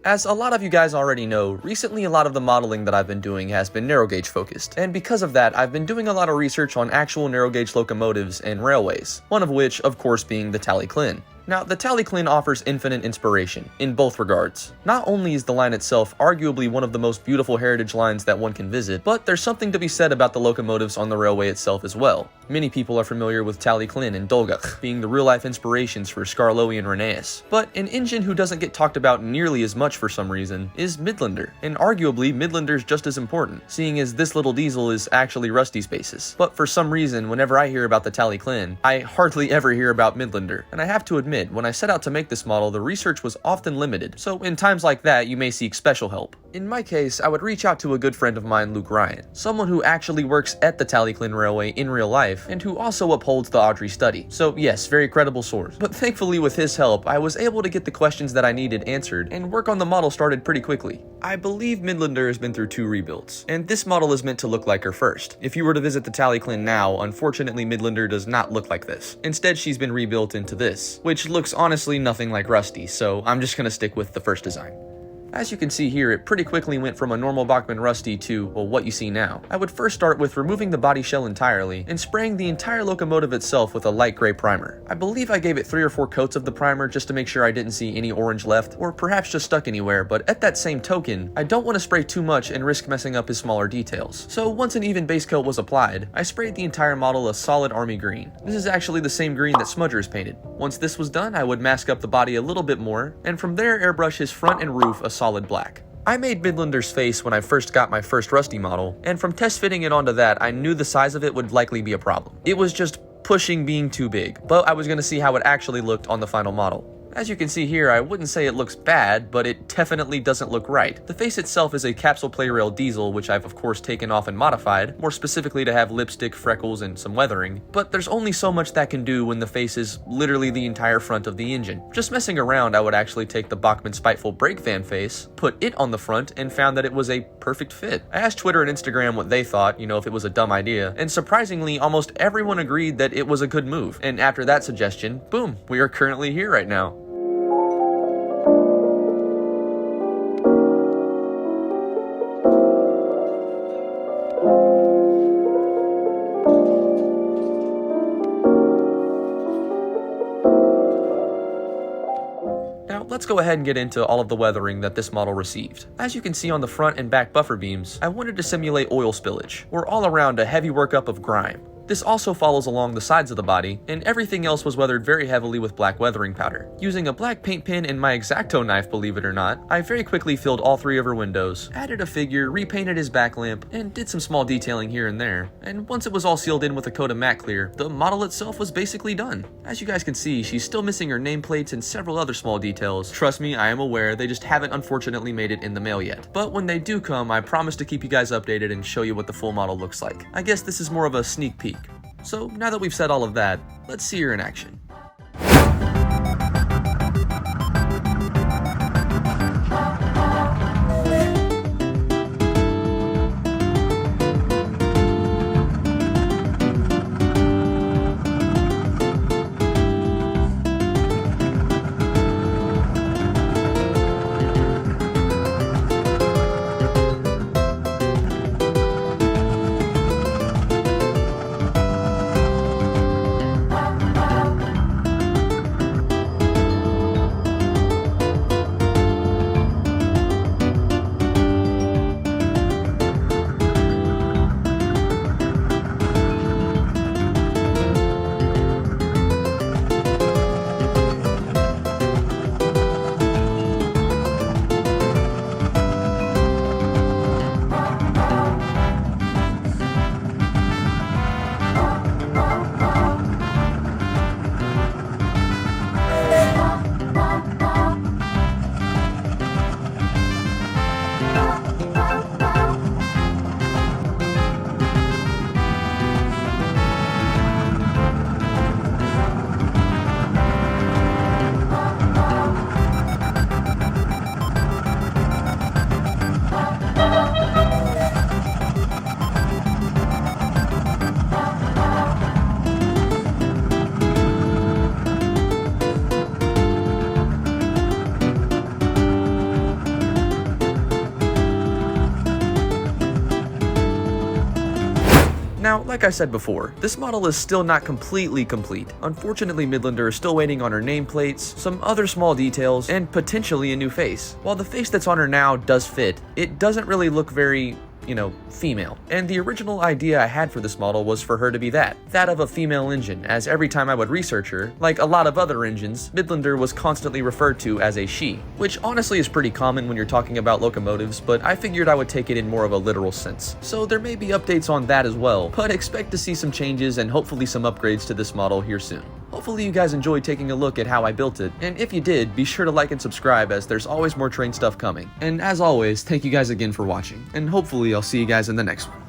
As a lot of you guys already know, recently a lot of the modeling that I've been doing has been narrow gauge focused, and because of that, I've been doing a lot of research on actual narrow gauge locomotives and railways, one of which, of course, being the Tally-Klin. Now, the Tally-Klin offers infinite inspiration, in both regards. Not only is the line itself arguably one of the most beautiful heritage lines that one can visit, but there's something to be said about the locomotives on the railway itself as well. Many people are familiar with Tally-Klin and Dolgach, being the real-life inspirations for Skarloey and Rheneas. But an engine who doesn't get talked about nearly as much for some reason is Midlander, and arguably Midlander's just as important, seeing as this little diesel is actually rusty spaces. But for some reason, whenever I hear about the Tally-Klin, I hardly ever hear about Midlander, and I have to admit, when I set out to make this model, the research was often limited, so in times like that, you may seek special help. In my case, I would reach out to a good friend of mine, Luke Ryan, someone who actually works at the Tally-Klin Railway in real life, and who also upholds the Audrey study. So yes, very credible source. But thankfully with his help, I was able to get the questions that I needed answered, and work on the model started pretty quickly. I believe Midlander has been through 2 rebuilds, and this model is meant to look like her first. If you were to visit the Tally-Klin now, unfortunately Midlander does not look like this. Instead, she's been rebuilt into this, which looks honestly nothing like rusty, so I'm just gonna stick with the first design. As you can see here, it pretty quickly went from a normal Bachmann Rusty to, well, what you see now. I would first start with removing the body shell entirely and spraying the entire locomotive itself with a light gray primer. I believe I gave it 3 or 4 coats of the primer just to make sure I didn't see any orange left, or perhaps just stuck anywhere, but at that same token, I don't want to spray too much and risk messing up his smaller details. So once an even base coat was applied, I sprayed the entire model a solid army green. This is actually the same green that Smudgers painted. Once this was done, I would mask up the body a little bit more, and from there airbrush his front and roof a solid black. I made Midlander's face when I first got my first Rusty model, and from test fitting it onto that, I knew the size of it would likely be a problem. It was just pushing being too big, but I was going to see how it actually looked on the final model. As you can see here, I wouldn't say it looks bad, but it definitely doesn't look right. The face itself is a capsule play rail diesel, which I've of course taken off and modified, more specifically to have lipstick, freckles, and some weathering, but there's only so much that can do when the face is literally the entire front of the engine. Just messing around, I would actually take the Bachmann Spiteful brake fan face, put it on the front, and found that it was a perfect fit. I asked Twitter and Instagram what they thought, if it was a dumb idea, and surprisingly, almost everyone agreed that it was a good move, and after that suggestion, boom, we are currently here right now. Let's go ahead and get into all of the weathering that this model received. As you can see on the front and back buffer beams, I wanted to simulate oil spillage, or all around a heavy workup of grime. This also follows along the sides of the body, and everything else was weathered very heavily with black weathering powder. Using a black paint pen and my X-Acto knife, believe it or not, I very quickly filled all 3 of her windows, added a figure, repainted his back lamp, and did some small detailing here and there. And once it was all sealed in with a coat of matte clear, the model itself was basically done. As you guys can see, she's still missing her nameplates and several other small details. Trust me, I am aware, they just haven't unfortunately made it in the mail yet. But when they do come, I promise to keep you guys updated and show you what the full model looks like. I guess this is more of a sneak peek. So now that we've said all of that, let's see her in action. Now, like I said before, this model is still not completely complete. Unfortunately, Midlander is still waiting on her nameplates, some other small details, and potentially a new face. While the face that's on her now does fit, it doesn't really look very, female. And the original idea I had for this model was for her to be that of a female engine, as every time I would research her, like a lot of other engines, Midlander was constantly referred to as a she, which honestly is pretty common when you're talking about locomotives, but I figured I would take it in more of a literal sense. So there may be updates on that as well, but expect to see some changes and hopefully some upgrades to this model here soon. Hopefully you guys enjoyed taking a look at how I built it, and if you did, be sure to like and subscribe as there's always more train stuff coming. And as always, thank you guys again for watching, and hopefully I'll see you guys in the next one.